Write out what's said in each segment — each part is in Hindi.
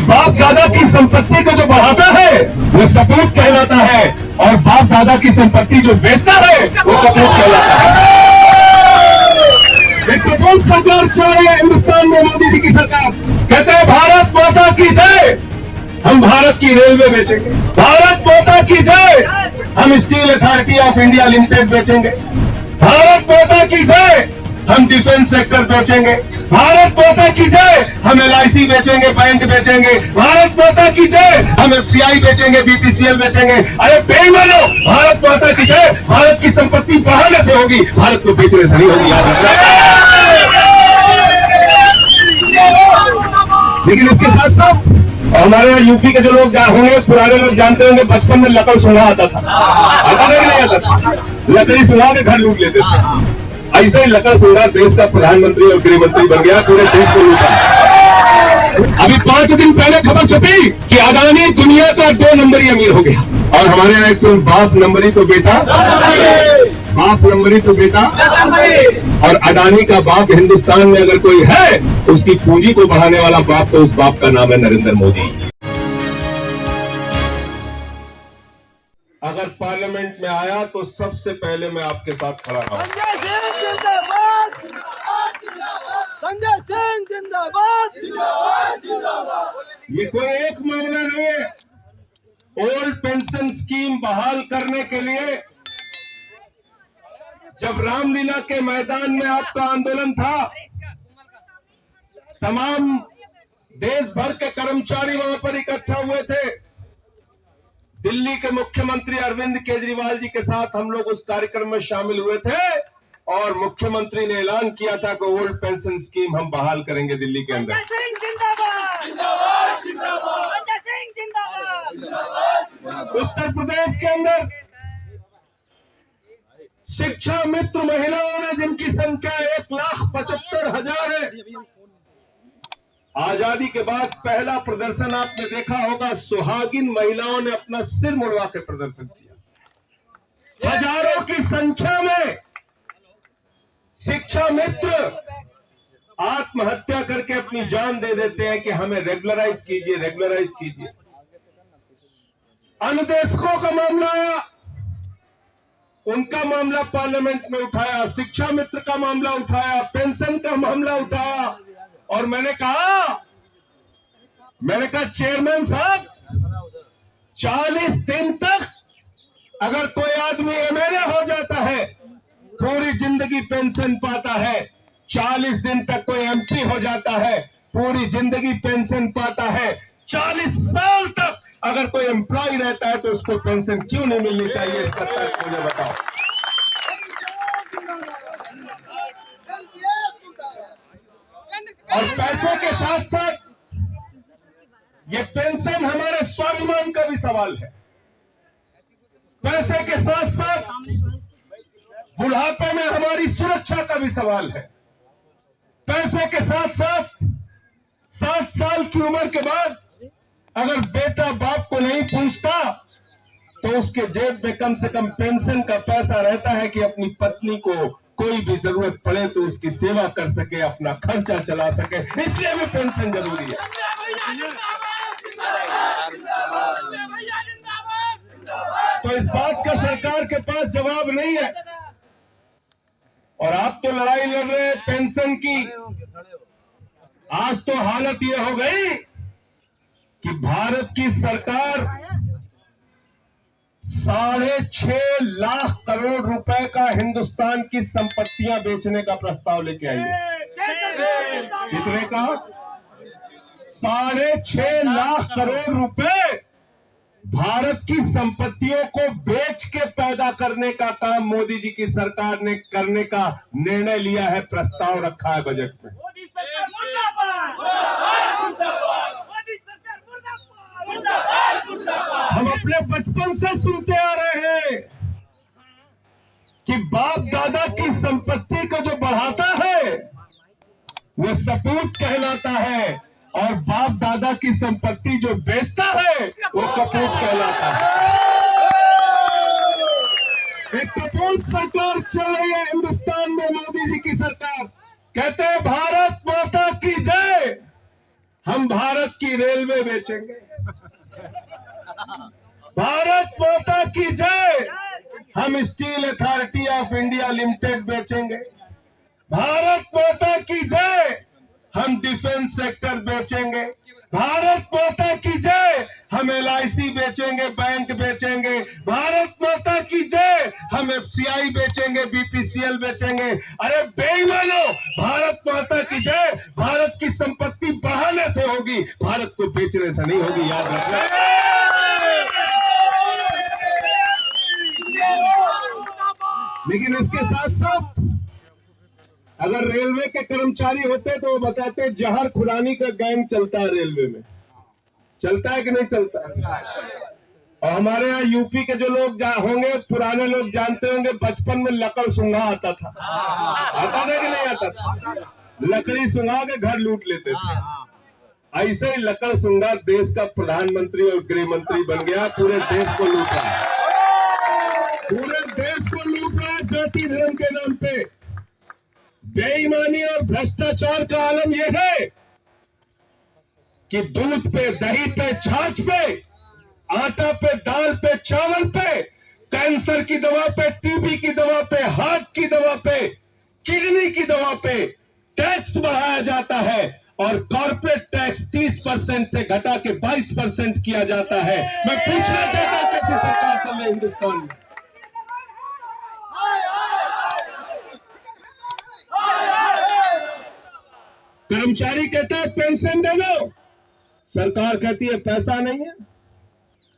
बाप दादा की संपत्ति को जो बढ़ाता है वो सपूत कहलाता है, और बाप दादा की संपत्ति जो बेचता है वो कपूत कहलाता है। एक कपूत सरकार चल रही है हिंदुस्तान में, मोदी जी की सरकार। कहते हैं भारत माता की जय, हम भारत की रेलवे बेचेंगे। भारत माता की जय, हम steel authority of India limited बेचेंगे। भारत माता की जय, हम डिफेंस सेक्टर बेचेंगे। भारत माता की जय, हम LIC बेचेंगे, बैंक बेचेंगे। भारत माता की जय, हम FCI बेचेंगे, BPCL बेचेंगे। अरे बेईमानो, भारत माता की जय भारत की संपत्ति बढ़ाने से होगी, भारत को बेचने से नहीं होगी। याद रखना। लेकिन इसके साथ साथ हमारे यहाँ यूपी के जो लोग होंगे, पुराने लोग जानते होंगे, बचपन में लकड़ सुंघा आता था। आता नहीं आता था? लकड़ी सुंघा के घर लूट लेते थे। ऐसे ही लकड़ सुंघा देश का प्रधानमंत्री और गृह मंत्री बन गया, पूरे देश को लूटा। अभी 5 दिन पहले खबर छपी कि अदानी दुनिया का 2 नंबरी अमीर हो गया। और हमारे यहाँ एक बाप नंबरी तो बेटा, बाप नंबरी तो बेटा, और अदानी का बाप हिंदुस्तान में अगर कोई है, उसकी पूंजी को बढ़ाने वाला बाप, तो उस बाप का नाम है नरेंद्र मोदी। अगर पार्लियामेंट में आया तो सबसे पहले मैं आपके साथ खड़ा रहा। संजय सिंह जिंदाबाद, संजय सिंह जिंदाबाद, ये कोई एक मामला नहीं है। ओल्ड पेंशन स्कीम बहाल करने के लिए जब रामलीला के मैदान में आपका आंदोलन था, तमाम देश भर के कर्मचारी वहां पर इकट्ठा हुए थे। दिल्ली के मुख्यमंत्री अरविंद केजरीवाल जी के साथ हम लोग उस कार्यक्रम में शामिल हुए थे, और मुख्यमंत्री ने ऐलान किया था कि ओल्ड पेंशन स्कीम हम बहाल करेंगे दिल्ली के अंदर। उत्तर प्रदेश के अंदर शिक्षा मित्र महिलाओं ने, जिनकी संख्या 1,75,000 है, आजादी के बाद पहला प्रदर्शन आपने देखा होगा, सुहागिन महिलाओं ने अपना सिर मुड़वा के प्रदर्शन किया। हजारों की संख्या में शिक्षा मित्र आत्महत्या करके अपनी जान दे देते हैं कि हमें रेगुलराइज कीजिए, रेगुलराइज कीजिए। अनुदेशकों का मामला आया, उनका मामला पार्लियामेंट में उठाया, शिक्षा मित्र का मामला उठाया, पेंशन का मामला उठाया, और मैंने कहा चेयरमैन साहब, 40 दिन तक अगर कोई आदमी MLA हो जाता है, पूरी जिंदगी पेंशन पाता है। 40 दिन तक कोई MP हो जाता है, पूरी जिंदगी पेंशन पाता है। 40 साल तक अगर कोई एम्प्लॉय रहता है तो उसको पेंशन क्यों नहीं मिलनी चाहिए? इसका तर्क मुझे बताओ। और पैसों के साथ साथ ये पेंशन हमारे स्वाभिमान का भी सवाल है। पैसे के साथ साथ बुढ़ापे में हमारी सुरक्षा का भी सवाल है। पैसे के साथ साथ 60 साल की उम्र के बाद अगर बेटा बाप को नहीं पूछता तो उसके जेब में कम से कम पेंशन का पैसा रहता है कि अपनी पत्नी को कोई भी जरूरत पड़े तो उसकी सेवा कर सके, अपना खर्चा चला सके। इसलिए भी पेंशन जरूरी है। तो इस बात का सरकार के पास जवाब नहीं है, और आप तो लड़ाई लड़ रहे हैं पेंशन की। आज तो हालत यह हो गई कि भारत की सरकार 6.5 लाख करोड़ रुपए का हिंदुस्तान की संपत्तियां बेचने का प्रस्ताव लेके आई है। कितने का? 6.5 लाख करोड़ रुपए भारत की संपत्तियों को बेच के पैदा करने का काम मोदी जी की सरकार ने करने का निर्णय लिया है, प्रस्ताव रखा है बजट में। हम अपने बचपन से सुनते आ रहे हैं कि बाप दादा की संपत्ति को जो बढ़ाता है वो सपूत कहलाता है, और बाप दादा की संपत्ति जो बेचता है वो कपूत कहलाता है। एक कपूत सरकार चल रही है हिंदुस्तान में, मोदी जी की सरकार। कहते हैं भारत माता की जय, हम हम भारत की रेलवे बेचेंगे। भारत माता की जय। हम steel authority of India limited बेचेंगे। भारत माता की जय। हम डिफेंस सेक्टर बेचेंगे। भारत माता की जय। हम LIC बेचेंगे, बैंक बेचेंगे। भारत माता की जय। हम FCI बेचेंगे, BPCL बेचेंगे। अरे बेईमानो, भारत माता की जय। भारत की संपत्ति बढ़ाने से होगी, भारत को बेचने से नहीं होगी, याद रखना। लेकिन इसके साथ साथ अगर रेलवे के कर्मचारी होते तो वो बताते जहर खुरानी का गैंग चलता है रेलवे में। चलता है कि नहीं चलता है? और हमारे यहाँ यूपी के जो लोग होंगे, पुराने लोग जानते होंगे, बचपन में लकड़ सुंघा आता था। आता था कि नहीं आता था? लकड़ी सुंघा के घर लूट लेते थे। ऐसे ही लकड़ सुंघा देश का प्रधानमंत्री और गृह मंत्री बन गया। पूरे देश को लूट रहा है, पूरे देश को लूट रहा है जाति धर्म के नाम पे। बेईमानी और भ्रष्टाचार का आलम यह है कि दूध पे, दही पे, छाछ पे, आटा पे, दाल पे, चावल पे, कैंसर की दवा पे, टीबी की दवा पे, हार्ट की दवा पे, किडनी की दवा पे टैक्स बढ़ाया जाता है और कॉर्पोरेट टैक्स 30% से घटा के 22% किया जाता है। मैं पूछना चाहता हूं कैसी सरकार चल रही है हिंदुस्तान में? कर्मचारी कहता है पेंशन दे दो, सरकार कहती है पैसा नहीं है।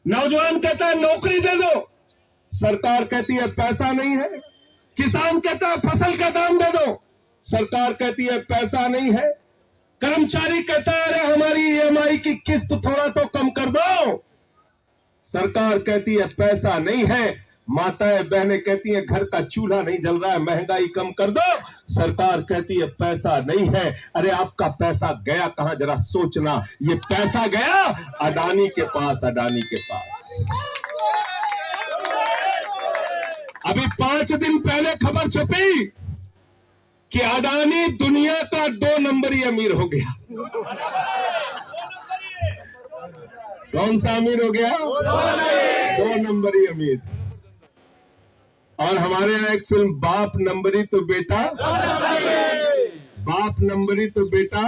नौजवान कहता है नौकरी दे दो, सरकार कहती है पैसा नहीं है। किसान कहता है फसल का दाम दे दो, सरकार कहती है पैसा नहीं है। कर्मचारी कहता है अरे हमारी EMI की किस्त थोड़ा तो कम कर दो, सरकार कहती है पैसा नहीं है। माताएं बहनें कहती हैं घर का चूल्हा नहीं जल रहा है, महंगाई कम कर दो, सरकार कहती है पैसा नहीं है। अरे आपका पैसा गया कहां, जरा सोचना। ये पैसा गया अडानी के पास, अडानी के पास। अभी 5 दिन पहले खबर छपी कि अडानी दुनिया का 2 नंबरी अमीर हो गया। कौन सा अमीर हो गया? 2 नंबरी अमीर। और हमारे यहाँ एक फिल्म बाप नंबरी तो बेटा, बाप नंबरी तो बेटा,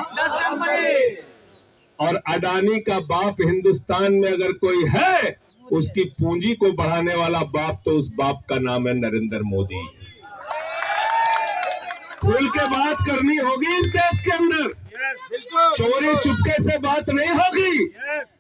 और अडानी का बाप हिंदुस्तान में अगर कोई है, उसकी पूंजी को बढ़ाने वाला बाप, तो उस बाप का नाम है नरेंद्र मोदी। खुल के बात करनी होगी इस देश के अंदर, चोरी चुपके से बात नहीं होगी।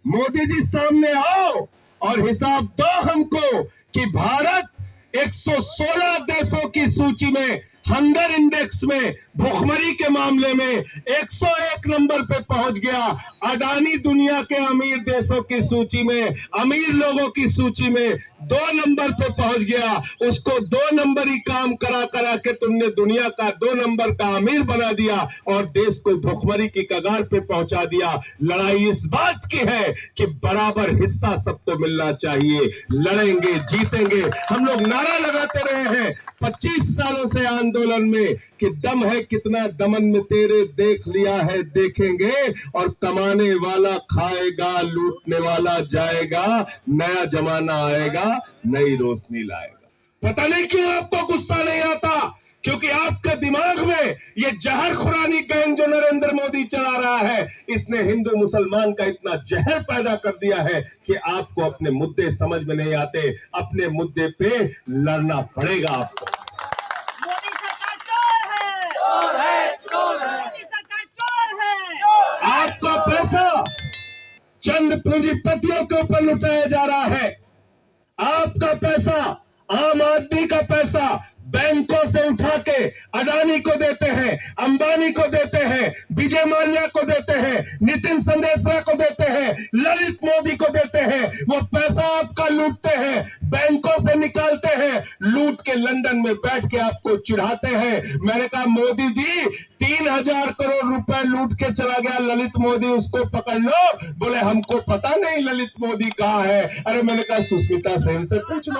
मोदी जी सामने आओ और हिसाब दो हमको कि भारत 116 देशों की सूची में, हंगर इंडेक्स में, भुखमरी के मामले में 101 नंबर पे पहुंच गया। अडानी दुनिया के अमीर देशों की सूची में, अमीर लोगों की सूची में 2 नंबर पे पहुंच गया। उसको 2 नंबरी काम करा करा के तुमने दुनिया का 2 नंबर का अमीर बना दिया और देश को भुखमरी की कगार पे पहुंचा दिया। लड़ाई इस बात की है कि बराबर हिस्सा सबको मिलना चाहिए। लड़ेंगे, जीतेंगे। हम लोग नारा लगाते रहे हैं 25 सालों से आंदोलन में कि दम है कितना दमन में तेरे, देख लिया है देखेंगे, और कमाने वाला खाएगा, लूटने वाला जाएगा, नया जमाना आएगा, नई रोशनी लाएगा। पता नहीं क्यों आपको गुस्सा नहीं आता, क्योंकि आपके दिमाग में ये जहर खुरानी गैंग जो नरेंद्र मोदी चला रहा है, इसने हिंदू मुसलमान का इतना जहर पैदा कर दिया है कि आपको अपने मुद्दे समझ में नहीं आते। अपने मुद्दे पे लड़ना पड़ेगा आपको। आपका पैसा चंद पूंजीपतियों के ऊपर लुटाया जा रहा है। आपका पैसा, आम आदमी का पैसा बैंकों से उठा के अडानी को देते हैं, अंबानी को देते हैं, विजय माल्या को देते हैं, नितिन संदेशरा को देते हैं, ललित मोदी को देते हैं। वो पैसा आपका लूटते हैं, बैंकों से निकालते हैं, लूट के लंदन में बैठ के आपको चिढ़ाते हैं। मैंने कहा मोदी जी 3000 करोड़ रुपए लूट के चला गया ललित मोदी, उसको पकड़ लो। बोले हमको पता नहीं ललित मोदी कहाँ है। अरे मैंने कहा सुष्मिता सेन से पूछ लो।